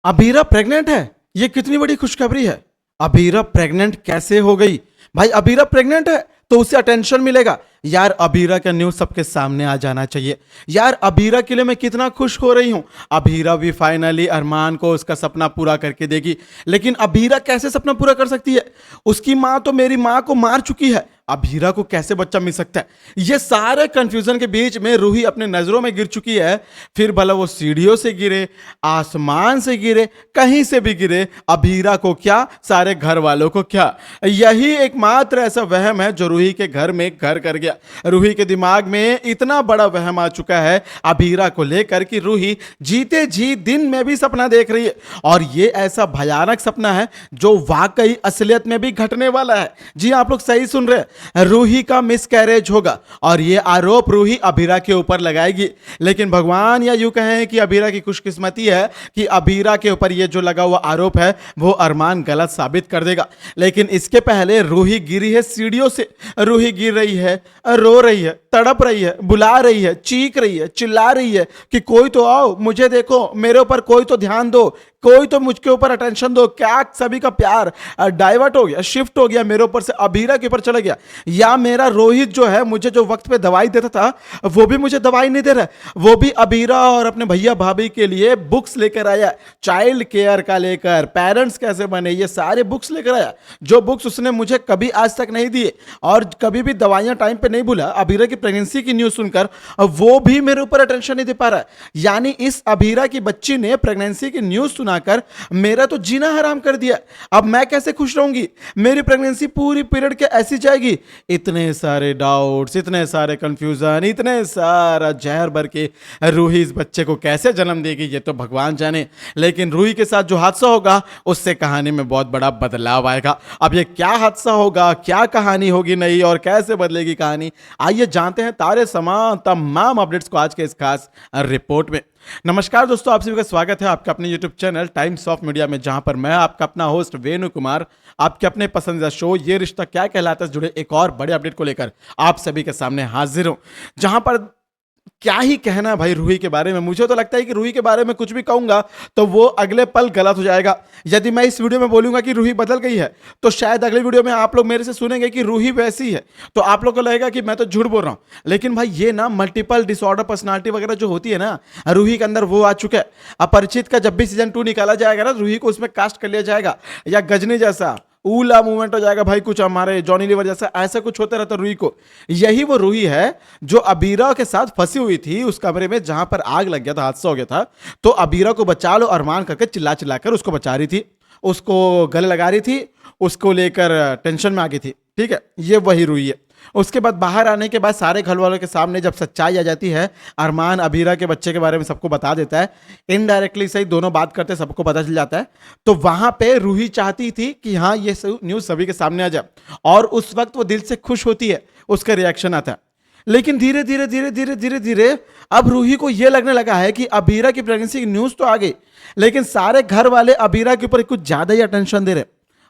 Abira pregnant है। ये कितनी बड़ी खुशखबरी है। अबीरा प्रेग्नेंट कैसे हो गई? भाई अबीरा प्रेग्नेंट है तो उसे अटेंशन मिलेगा। यार अबीरा का न्यूज सबके सामने आ जाना चाहिए। यार अबीरा के लिए मैं कितना खुश हो रही हूं। अबीरा भी फाइनली अरमान को उसका सपना पूरा करके देगी। लेकिन अबीरा कैसे सपना पूरा कर सकती है? उसकी मां तो मेरी मां को मार चुकी है। अबीरा को कैसे बच्चा मिल सकता है? ये सारे कंफ्यूजन के बीच में रूही अपने नजरों में गिर चुकी है। फिर भला वो सीढ़ियों से गिरे, आसमान से गिरे, कहीं से भी गिरे, अबीरा को क्या, सारे घर वालों को क्या? यही एकमात्र ऐसा वहम है जो रूही के घर में घर कर गया। रूही के दिमाग में इतना बड़ा वहम आ चुका है अबीरा को लेकर कि रूही जीते जी दिन में भी सपना देख रही है। और ये ऐसा भयानक सपना है जो वाकई असलियत में भी घटने वाला है। जी आप लोग सही सुन रहे हैं। रूही का मिसकैरेज होगा और ये आरोप रूही अबीरा के ऊपर लगाएगी। लेकिन भगवान या यूं कहें कि अबीरा की खुशकिस्मती है कि अबीरा के ऊपर ये जो लगा हुआ आरोप है वो अरमान गलत साबित कर देगा। लेकिन इसके पहले रूही गिरी है सीढ़ियों से। रूही गिर रही है, रो रही है, तड़प रही है, बुला रही है, चीख रही है, चिल्ला रही है कि कोई तो आओ, मुझे देखो, मेरे ऊपर कोई तो ध्यान दो, कोई तो मुझके ऊपर अटेंशन दो। क्या सभी का प्यार डाइवर्ट हो गया, शिफ्ट हो गया मेरे ऊपर से अबीरा के ऊपर चला गया? या मेरा रोहित जो है मुझे जो वक्त पे दवाई देता था वो भी मुझे दवाई नहीं दे रहा है। वो भी अबीरा और अपने भैया भाभी के लिए बुक्स लेकर आया, चाइल्ड केयर का लेकर, पेरेंट्स कैसे बने, ये सारे बुक्स लेकर आया जो बुक्स उसने मुझे कभी आज तक नहीं दिए। और कभी भी दवाइयां टाइम पे नहीं भूला। अबीरा की प्रेगनेंसी की न्यूज सुनकर वो भी मेरे ऊपर अटेंशन नहीं दे पा रहा है। यानी इस अबीरा की बच्ची ने प्रेगनेंसी की न्यूज सुनाकर मेरा तो जीना हराम कर दिया। अब मैं कैसे खुश रहूंगी? मेरी प्रेगनेंसी पूरी पीरियड के ऐसी जाएगी। इतने सारे डाउट्स, इतने सारे कंफ्यूजन, इतने सारा जहर भर के रूही इस बच्चे को कैसे जन्म देगी ये तो भगवान जाने। लेकिन रूही के साथ जो हादसा होगा उससे कहानी में बहुत बड़ा बदलाव आएगा। अब ये क्या हादसा होगा, क्या कहानी होगी नई और कैसे बदलेगी कहानी, आइए जानते हैं तारे समान तमाम अपडेट्स को आज के इस खास रिपोर्ट में। नमस्कार दोस्तों, आप सभी का स्वागत है आपका अपने YouTube channel times of media में, जहां पर मैं आपका अपना होस्ट वेणु कुमार आपके अपने पसंदीदा शो ये रिश्ता क्या कहलाता है से जुड़े एक और बड़े अपडेट को लेकर आप सभी के सामने हाजिर हूं। जहां पर क्या ही कहना भाई रूही के बारे में। मुझे तो लगता है कि रूही के बारे में कुछ भी कहूंगा तो वो अगले पल गलत हो जाएगा। यदि मैं इस वीडियो में बोलूंगा कि रूही बदल गई है तो शायद अगले वीडियो में आप लोग मेरे से सुनेंगे कि रूही वैसी है, तो आप लोग को लगेगा कि मैं तो झूठ बोल रहा हूं। लेकिन भाई ये ना मल्टीपल डिसऑर्डर पर्सनालिटी वगैरह जो होती है ना, रूही के अंदर वो आ चुका है। अपरिचित का जब भी सीजन 2 निकाला जाएगा ना, रूही को उसमें कास्ट कर लिया जाएगा, या गजनी जैसा ऊला मूवमेंट हो जाएगा भाई, कुछ हमारे जॉनी लीवर जैसा ऐसा कुछ होता रहता रूही को। यही वो रूही है जो अबीरा के साथ फंसी हुई थी उस कमरे में जहां पर आग लग गया था, हादसा हो गया था। तो अबीरा को बचा लो अरमान करके चिल्ला चिल्ला कर उसको बचा रही थी, उसको गले लगा रही थी, उसको लेकर टेंशन में आ गई थी। ठीक है, ये वही रूही है। उसके बाद बाहर आने के बाद सारे घर वालों के सामने जब सच्चाई आ जाती है, अरमान अबीरा के बच्चे के बारे में सबको बता देता है। इनडायरेक्टली सही, दोनों बात करते सबको पता चल जाता है। तो वहां पे रूही चाहती थी कि हाँ ये न्यूज सभी के सामने आ जाए, और उस वक्त वो दिल से खुश होती है, उसका रिएक्शन आता है। लेकिन धीरे धीरे धीरे धीरे धीरे धीरे अब रूही को यह लगने लगा है कि अबीरा की प्रेगनेंसी की न्यूज तो आ गई, लेकिन सारे घर वाले अबीरा के ऊपर कुछ ज्यादा ही अटेंशन दे रहे।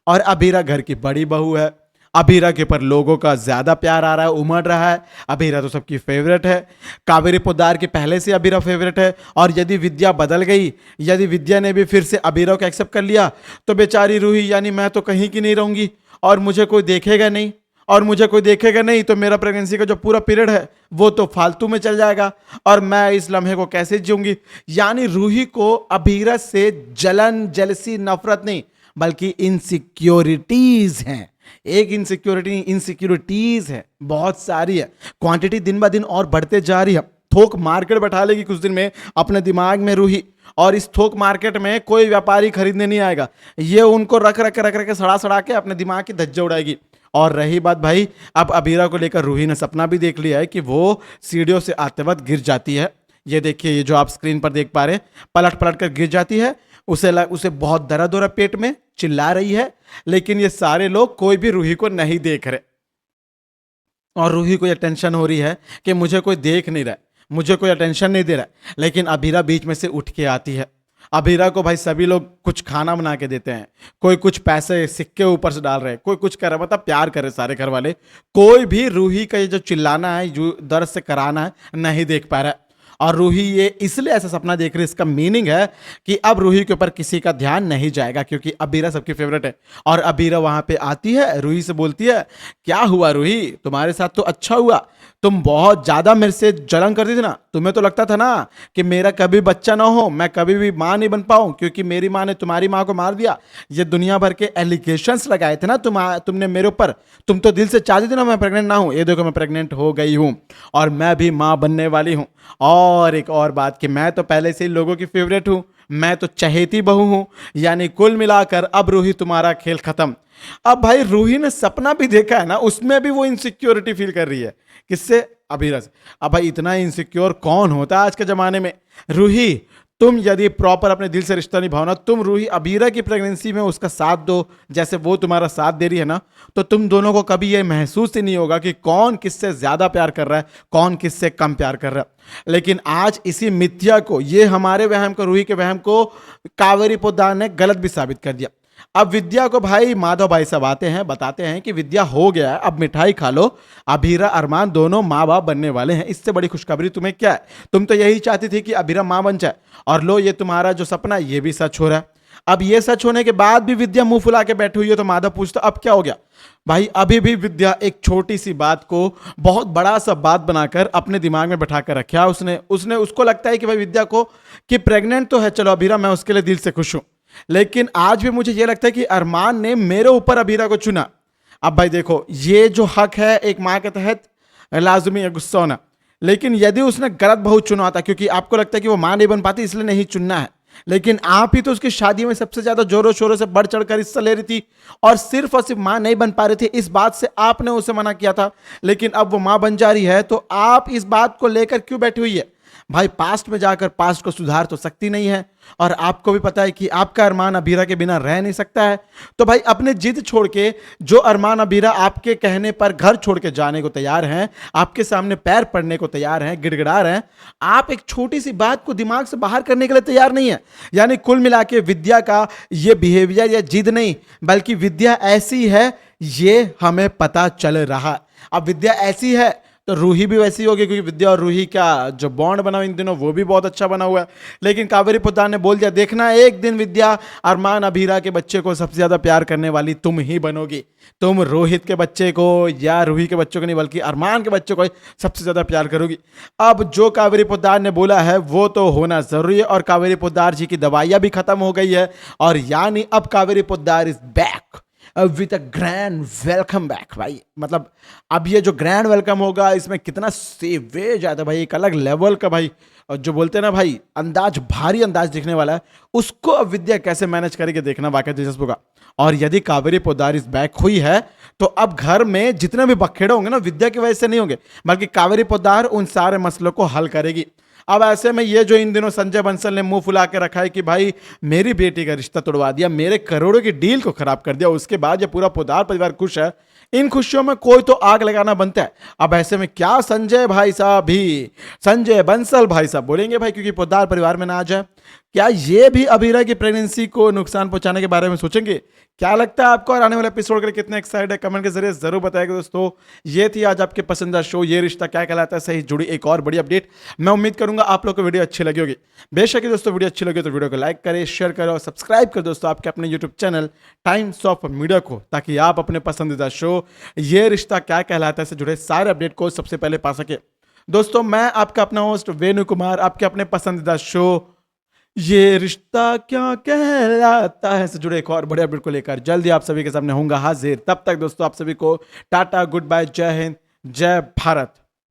और अबीरा घर की बड़ी बहू है, अबीरा के ऊपर लोगों का ज्यादा प्यार आ रहा है, उमड़ रहा है। अबीरा तो सबकी फेवरेट है, कावेरी पोद्दार की पहले से अबीरा फेवरेट है। और यदि विद्या बदल गई, यदि विद्या ने भी फिर से अबीरा को एक्सेप्ट कर लिया तो बेचारी रूही यानी मैं तो कहीं की नहीं रहूंगी और मुझे कोई देखेगा नहीं, और मुझे कोई देखेगा नहीं तो मेरा प्रेगनेंसी का जो पूरा पीरियड है वो तो फालतू में चल जाएगा, और मैं इस लम्हे को कैसे जीऊंगी। यानी रूही को अबीरा से जलन, जेलसी, नफरत नहीं बल्कि इनसिक्योरिटीज हैं। एक इनसिक्योरिटीज है, बहुत सारी है, क्वांटिटी दिन ब दिन और बढ़ते जा रही है। थोक मार्केट बैठा लेगी कुछ दिन में अपने दिमाग में रूही, और इस थोक मार्केट में कोई व्यापारी खरीदने नहीं आएगा। ये उनको रख रख रख रख सड़ा सड़ा के अपने दिमाग की धज्जे उड़ाएगी। और रही बात भाई, अब अबीरा को लेकर रूही ने सपना भी देख लिया है कि वो सीढ़ियों से आते वक्त गिर जाती है। ये देखिए, ये जो आप स्क्रीन पर देख पा रहे हैं, पलट पलट कर गिर जाती है। उसे बहुत दर्द हो रहा है पेट में, चिल्ला रही है। लेकिन ये सारे लोग कोई भी रूही को नहीं देख रहे, और रूही को यह टेंशन हो रही है कि मुझे कोई देख नहीं रहा है, मुझे कोई अटेंशन नहीं दे रहा है। लेकिन अबीरा बीच में से उठ के आती है। अबीरा को भाई सभी लोग कुछ खाना बना के देते हैं, कोई कुछ पैसे सिक्के ऊपर से डाल रहे हैं, कोई कुछ कर रहा है, मतलब प्यार कर रहे सारे घर वाले। कोई भी रूही का ये जो चिल्लाना है, जो दर्द से कराना है, नहीं देख पा रहा है। और रूही ये इसलिए ऐसा सपना देख रही है, इसका मीनिंग है कि अब रूही के ऊपर किसी का ध्यान नहीं जाएगा, क्योंकि अबीरा सबकी फेवरेट है। और अबीरा वहां पे आती है, रूही से बोलती है, क्या हुआ रूही, तुम्हारे साथ तो अच्छा हुआ, तुम बहुत ज्यादा मेरे से जलन करती थी ना, तुम्हें तो लगता था ना कि मेरा कभी बच्चा ना हो, मैं कभी भी मां नहीं बन पाऊं, क्योंकि मेरी मां ने तुम्हारी मां को मार दिया। ये दुनिया भर के एलिगेशंस लगाए थे ना तुमने मेरे ऊपर, तुम तो दिल से चाहती थी ना मैं प्रेग्नेंट ना हूं, ये देखो मैं प्रेग्नेंट हो गई हूं और मैं भी मां बनने वाली हूं। और एक और बात कि मैं तो पहले से ही लोगों की फेवरेट हूं, मैं तो चहेती बहू हूं। यानी कुल मिलाकर अब रूही तुम्हारा खेल खत्म। अब भाई रूही ने सपना भी देखा है ना, उसमें भी वो इनसिक्योरिटी फील कर रही है। किससे? अबीरा से। अब भाई इतना इनसिक्योर कौन होता है आज के जमाने में? रूही, तुम यदि प्रॉपर अपने दिल से रिश्ता निभाओ ना, तुम रूही अबीरा की प्रेगनेंसी में उसका साथ दो जैसे वो तुम्हारा साथ दे रही है ना, तो तुम दोनों को कभी ये महसूस ही नहीं होगा कि कौन किससे ज्यादा प्यार कर रहा है, कौन किससे कम प्यार कर रहा है। लेकिन आज इसी मिथ्या को, ये हमारे वहम को, रूही के वहम को कावेरी पोद्दार ने गलत भी साबित कर दिया। अब विद्या को भाई माधव भाई साहब आते हैं, बताते हैं कि विद्या हो गया है, अब मिठाई खा लो, अभीरा अरमान दोनों माँ बाप बनने वाले हैं। इससे बड़ी खुशखबरी तुम्हें क्या है? तुम तो यही चाहती थी कि अभीरा माँ बन जाए, और लो ये तुम्हारा जो सपना है ये भी सच हो रहा है। अब ये सच होने के बाद भी विद्या मुंह फुला के बैठी हुई है, तो माधव पूछता अब क्या हो गया? भाई अभी भी विद्या एक छोटी सी बात को बहुत बड़ा सा बात बनाकर अपने दिमाग में बैठा कर रखा है। उसने उसने उसको लगता है कि भाई विद्या को कि प्रेग्नेंट तो है, चलो अभीरा, मैं उसके लिए दिल से खुश हूं, लेकिन आज भी मुझे यह लगता है कि अरमान ने मेरे ऊपर अभीरा को चुना। अब भाई देखो, ये जो हक है एक मां के तहत लाजमी है गुस्सा होना, लेकिन यदि उसने गलत बहू चुना था, क्योंकि आपको लगता है कि वो मां नहीं बन पाती इसलिए नहीं चुनना है, लेकिन आप ही तो उसकी शादी में सबसे ज्यादा जोरों शोरों से बढ़ चढ़कर हिस्सा ले रही थी, और सिर्फ मां नहीं बन पा रही थी इस बात से आपने उसे मना किया था, लेकिन अब वो मां बन जा रही है, तो आप इस बात को लेकर क्यों बैठी हुई है? भाई पास्ट में जाकर पास्ट को सुधार तो सकती नहीं है, और आपको भी पता है कि आपका अरमान अबीरा के बिना रह नहीं सकता है। तो भाई अपने जिद छोड़ के, जो अरमान अबीरा आपके कहने पर घर छोड़ के जाने को तैयार हैं, आपके सामने पैर पड़ने को तैयार हैं, गिड़गिड़ा रहे हैं, आप एक छोटी सी बात को दिमाग से बाहर करने के लिए तैयार नहीं है। यानी कुल मिला के विद्या का ये बिहेवियर या जिद नहीं, बल्कि विद्या ऐसी है ये हमें पता चल रहा। अब विद्या ऐसी है तो रूही भी वैसी होगी, क्योंकि विद्या और रूही का जो बॉन्ड बना इन दिनों वो भी बहुत अच्छा बना हुआ है। लेकिन कावेरी पोद्दार ने बोल दिया, देखना एक दिन विद्या अरमान अभीरा के बच्चे को सबसे ज्यादा प्यार करने वाली तुम ही बनोगी। तुम रोहित के बच्चे को या रूही के बच्चों को नहीं, बल्कि अरमान के बच्चों को सबसे ज्यादा प्यार करोगी। अब जो कावेरी पोद्दार ने बोला है वो तो होना जरूरी है, और कावेरी पोद्दार जी की दवाइयां भी खत्म हो गई है, और यानी अब Kaveri Poddar is back with a grand welcome back. भाई मतलब अब ये जो ग्रैंड वेलकम होगा इसमें कितना सेवेज आता है भाई, एक अलग लेवल का भाई, और जो बोलते हैं ना भाई अंदाज, भारी अंदाज दिखने वाला है, उसको अब विद्या कैसे मैनेज करेगी देखना वाकई दिलचस्प होगा। और यदि कावेरी पोद्दार इस बैक हुई है तो अब घर में जितने भी बखेड़े होंगे ना विद्या की वजह से नहीं होंगे, बल्कि कावेरी पोद्दार उन सारे मसलों को हल करेगी। अब ऐसे में ये जो इन दिनों संजय बंसल ने मुंह फुला के रखा है कि भाई मेरी बेटी का रिश्ता तोड़वा दिया, मेरे करोड़ों की डील को खराब कर दिया, उसके बाद ये पूरा पोद्दार परिवार खुश है, इन खुशियों में कोई तो आग लगाना बनता है। अब ऐसे में क्या संजय भाई साहब भी, संजय बंसल भाई साहब बोलेंगे भाई, क्योंकि पोद्दार परिवार में ना आ जाए, क्या ये भी अबीरा की प्रेगनेंसी को नुकसान पहुंचाने के बारे में सोचेंगे? क्या लगता है आपको? और आने वाले एपिसोड के लिए कितने एक्साइटेड है कमेंट के जरिए जरूर बताएगा दोस्तों। ये थी आज आपके पसंदीदा शो ये रिश्ता क्या कहलाता है सही जुड़ी एक और बड़ी अपडेट। मैं उम्मीद करूंगा आप लोग को वीडियो अच्छी लगी होगी। बेशक दोस्तों वीडियो अच्छी लगी तो वीडियो को लाइक करें, शेयर करें और सब्सक्राइब करें दोस्तों आपके अपने YouTube channel times of media को, ताकि आप अपने पसंदीदा शो ये रिश्ता क्या कहलाता है से जुड़े सारे अपडेट को सबसे पहले पा सके। दोस्तों मैं आपका अपना होस्ट वेणु कुमार, आपके अपने पसंदीदा शो ये रिश्ता क्या कहलाता है से जुड़े एक और बड़े अपडेट को लेकर जल्दी आप सभी के सामने होऊंगा हाजिर। तब तक दोस्तों आप सभी को टाटा, गुड बाय, जय हिंद, जय भारत।